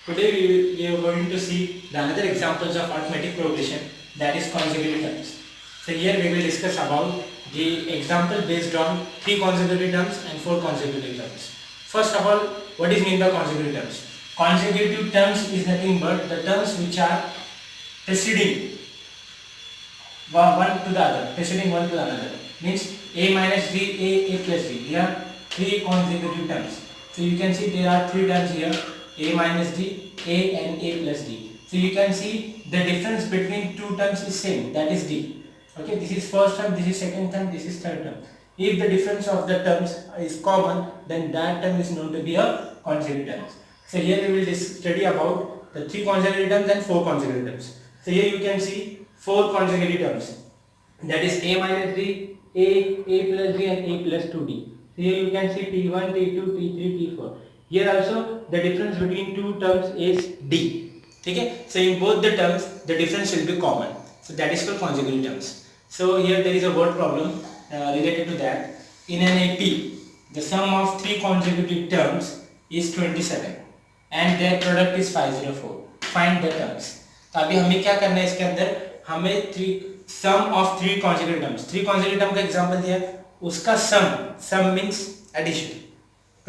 Today we are going to see the another examples of arithmetic progression, that is consecutive terms. So here we will discuss about the example based on 3 consecutive terms and 4 consecutive terms. First of all, what is mean by consecutive terms? Consecutive terms is nothing but the terms which are preceding one to the other, preceding one to the other. Means a minus d, a plus d. Here 3 consecutive terms. So you can see there are 3 terms here, a minus d, a and a plus d. So you can see the difference between two terms is same, that is d. Okay, this is first term, this is second term, this is third term. If the difference of the terms is common, then that term is known to be a consecutive terms. So here we will study about the 3 consecutive terms and 4 consecutive terms. So here you can see 4 consecutive terms, that is a minus d, a plus d and a plus 2d. So here you can see t1, t2, t3, t4. Here also the difference between two terms is d. Okay? So in both the terms the difference will be common. So that is called consecutive terms. So here there is a word problem related to that. In an AP, the sum of 3 consecutive terms is 27 and their product is 504. Find the terms. तो अभी हमें क्या करना है इसके अंदर, हमें sum of 3 consecutive terms, 3 consecutive term का एग्जांपल दिया है, उसका सम मींस एडिशन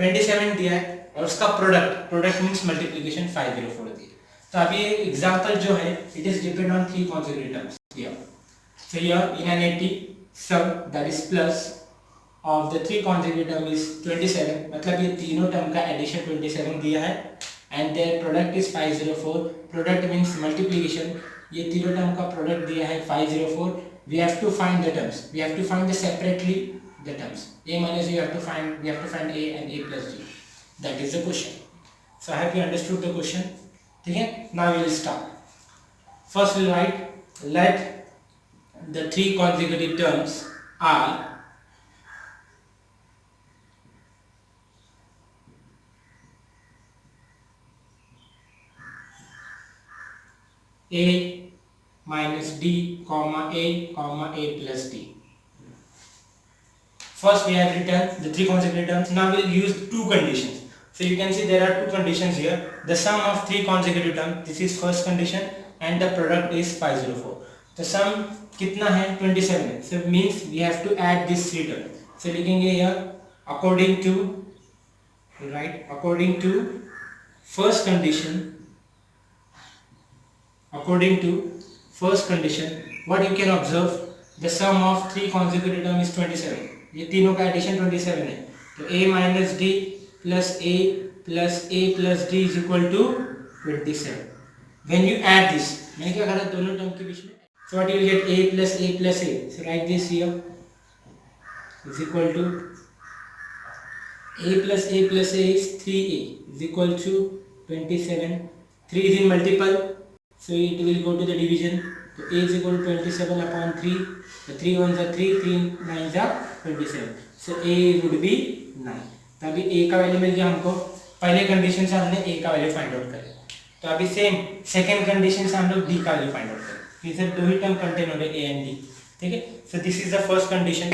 27 दिया है और उसका प्रोडक्ट मींस मल्टीप्लिकेशन 504 दिया है. तो अभी ये एग्जांपल जो है it is depend on 3 consecutive terms here. So here in an 80 sum that is plus of the 3 consecutive term is 27, मतलब ये तीनों टर्म का एडिशन 27 दिया है and their product is 504. Product means multiplication. ये तीनों टर्म का प्रोडक्ट दिया है 504. We have to find the terms. We have to find the separately the terms. A minus we have to find a and a plus d. That is the question. So I hope you understood the question. ठीक है? Now we will start. First we will write let the 3 consecutive terms are a minus d, comma a plus d. First we have written the 3 consecutive terms. Now we will use 2 conditions. So you can see there are 2 conditions here. The sum of 3 consecutive terms, this is first condition and the product is 504. The sum कितना है 27 है. So means we have to add this 3 terms. So लिखेंगे here according to first condition. According to first condition, what you can observe, the sum of 3 consecutive terms is 27. ये तीनों का addition 27 है. तो a minus d plus a plus d is equal to 27. When you add this, मैंने क्या करा दोनों term के बीच में. So what you will get a plus a. So write this here is equal to a plus a is 3a is equal to 27. 3 is in multiple. So it will go to the division. So a is equal to 27 upon 3. The 3 ones are 3, 3 9s are 27. So a would be 9. तो अभी a का value मिल गया हमको. पहले condition से हमने a का value find out करें. तो अभी सेम सेकंड कंडीशन से हम लोग d का वैल्यू फाइंड आउट करें. ये सिर्फ दो ही टर्म कंटेन हो रहे a and d. ठीक है. So this is the first condition.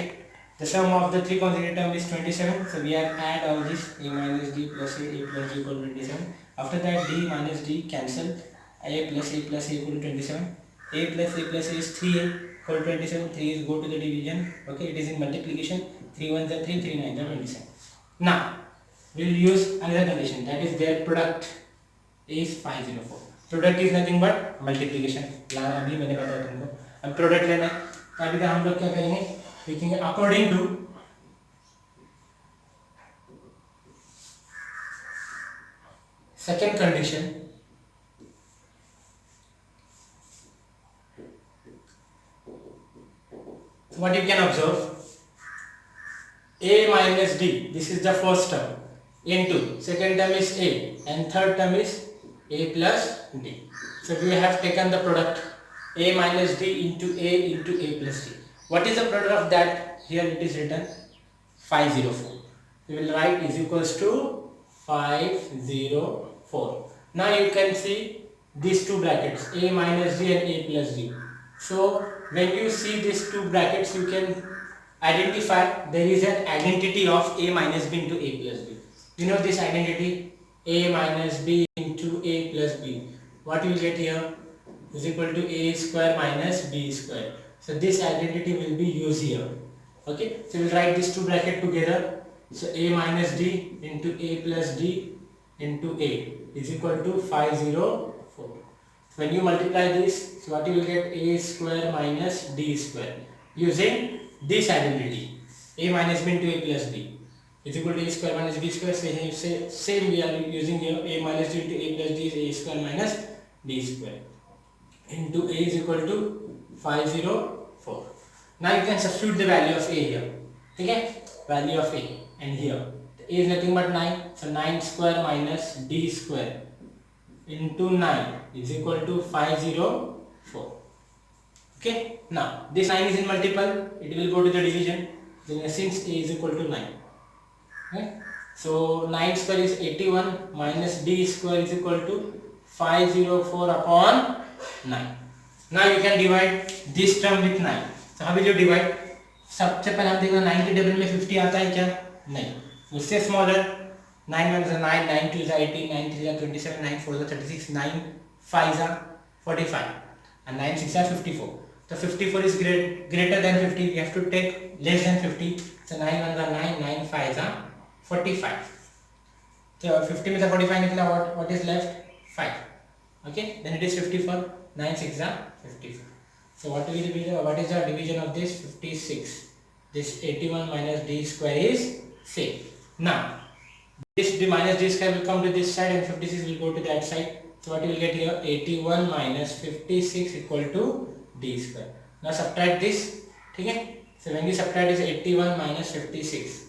The sum of the 3 consecutive terms is 27. So we have add all this a minus d plus a plus d equal to 27. After that d minus d cancel. a plus a equal to 27. a plus a is 3a equal to 27. 3 is go to the division. Okay, it is in multiplication. 3 1s are 3, 3 9s are 27. Now we will use another condition, that is their product is 504. Product is nothing but multiplication. अभी मैंने बताया तुमको. अब product लेना है तो अभी हम लोग क्या करेंगे, लिखेंगे according to second condition. What you can observe, a minus d, this is the first term, into second term is a and third term is a plus d. So we have taken the product a minus d into a plus d. What is the product of that? Here it is written 504. We will write is equals to 504. Now you can see these two brackets, a minus d and a plus d. So when you see these two brackets, you can identify there is an identity of a minus b into a plus b. You know this identity, a minus b into a plus b. What you will get here is equal to a square minus b square. So this identity will be used here. Okay, so we'll write these two brackets together. So a minus d into a plus d into a is equal to 504. So when you multiply this, so what you will get, a square minus d square using this identity, a minus b into a plus b is equal to a square minus b square. So same we are using here, a minus d into a plus d is a square minus d square into a is equal to 504. Now you can substitute the value of a here. Okay, value of a, and here a is nothing but 9. So 9 square minus d square into 9 is equal to 504. Okay, now this 9 is in multiple, it will go to the division. Then since a is equal to 9, okay, so 9 square is 81 minus d square is equal to 504 upon 9. Now you can divide this term with 9. So how will you divide? सबसे पहले हम देखो 9 के table में 50 आता है क्या? नहीं, उससे smaller 9 1 is 9, 9 2 is 18, 9 3 is 27, 9 4 is 36, 9 5 is 45, and 9 6 is 54. So 54 is greater than 50. We have to take less than 50. So 9 1 is 9, 9 5 is 45. So 50 में से 45 निकला, what is left? 5. Okay, then it is 54. 9 6 is 54. So what is the division of this? 56. This 81 minus d square is same. Now this minus d square will come to this side and 56 will go to that side. So what you will get here? 81 minus 56 equal to d square. Now subtract this. Okay? So when you subtract this 81 minus 56,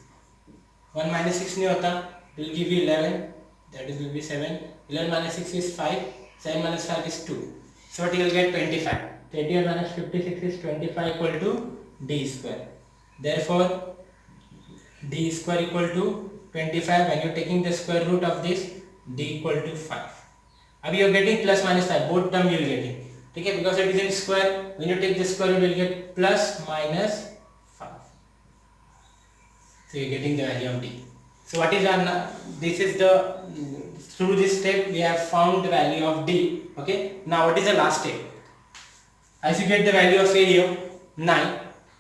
1 minus 6 नहीं होता, it will give you 11. That is will be 7. 11 minus 6 is 5. 7 minus 5 is 2. So what you will get? 25. 81 minus 56 is 25 equal to d square. Therefore d square equal to 25. When you are taking the square root of this, d equal to 5. Now you are getting plus minus 5. Both term you will getting. Okay, because it is in square. When you take the square root, you will get plus minus 5. So you are getting the value of d. So what is our? This is the, through this step we have found the value of d. Okay. Now what is the last step? As you get the value of a here 9,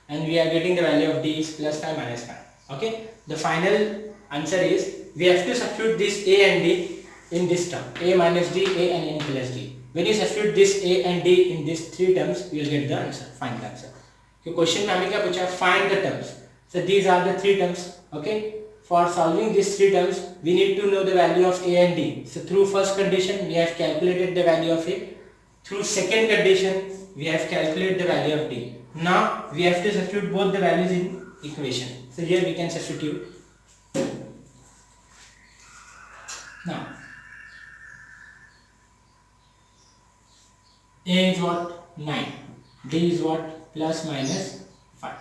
and we are getting the value of d is plus 5 minus 5. Okay. The final answer is we have to substitute this a and d in this term, a minus d, a and n plus d. When you substitute this a and d in these three terms, you will get the answer, final answer. So question में हमें क्या पूछा? Find the terms. So these are the three terms. Okay. For solving these three terms, we need to know the value of a and d. So through first condition, we have calculated the value of a. Through second condition, we have calculated the value of d. Now we have to substitute both the values in equation. So here we can substitute. Now a is what? 9. D is what? Plus minus 5.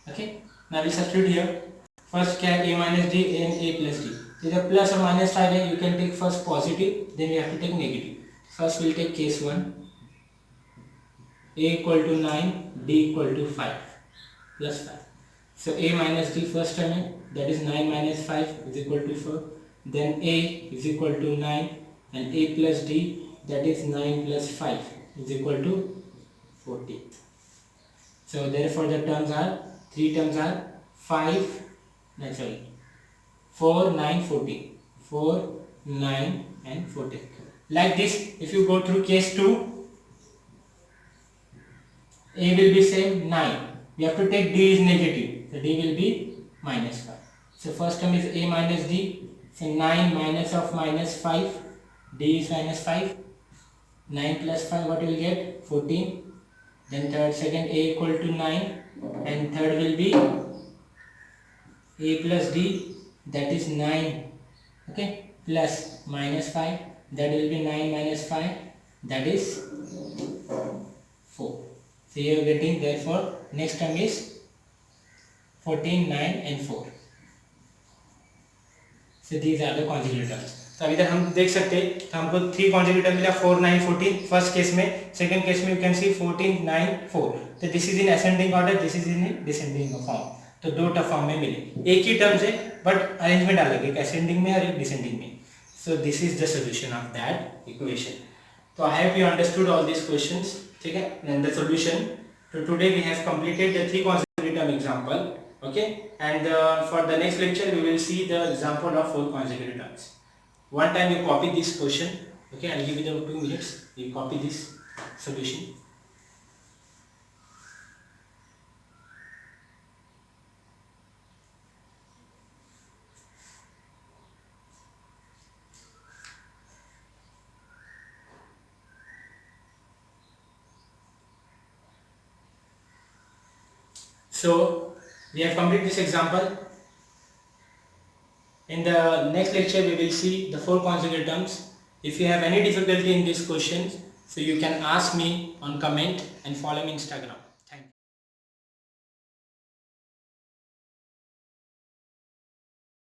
Okay. Now we substitute here. First क्या है? A minus d and a plus d. So the plus or minus 5 है, you can take first positive, then we have to take negative. First we'll take case 1. A equal to 9, d equal to 5 plus 5. So a minus d first term है, that is 9 minus 5 is equal to 4. Then a is equal to 9 and a plus d, that is 9 plus 5 is equal to 14. So therefore the terms are, three terms are 4, 9, 14. 4, 9 and 14. Like this, if you go through case 2, a will be same 9. We have to take d is negative. So d will be minus 5. So first term is a minus d. So 9 minus of minus 5. D is minus 5. 9 plus 5, what you will get? 14. Then second a equal to 9. And third will be a plus d, that is 9. Okay. Plus minus 5. That will be 9 minus 5. That is 4. So you are getting, therefore next term is 14, 9 and 4. So these are the conjugated terms. तो अभी तक हम देख सकते हैं, तो हमको 3 conjugated term मिला 4, 9, 14 फर्स्ट केस में. सेकंड केस में you can see 14, 9, 4. तो this is in ascending order, this is in descending form. तो दो फॉर्म में मिले, एक ही टर्म्स है बट अरेंजमेंट अलग है, एक ascending में और एक descending में. So this is the solution of that equation. So I hope you understood all these questions. Okay, and the solution. So today we have completed the 3 consecutive term example. Okay, and for the next lecture we will see the example of 4 consecutive terms. One time you copy this question. Okay, I'll give you the 2 minutes. You copy this solution. So we have completed this example. In the next lecture we will see the 4 consecutive terms. If you have any difficulty in these questions, so you can ask me on comment and follow me on Instagram.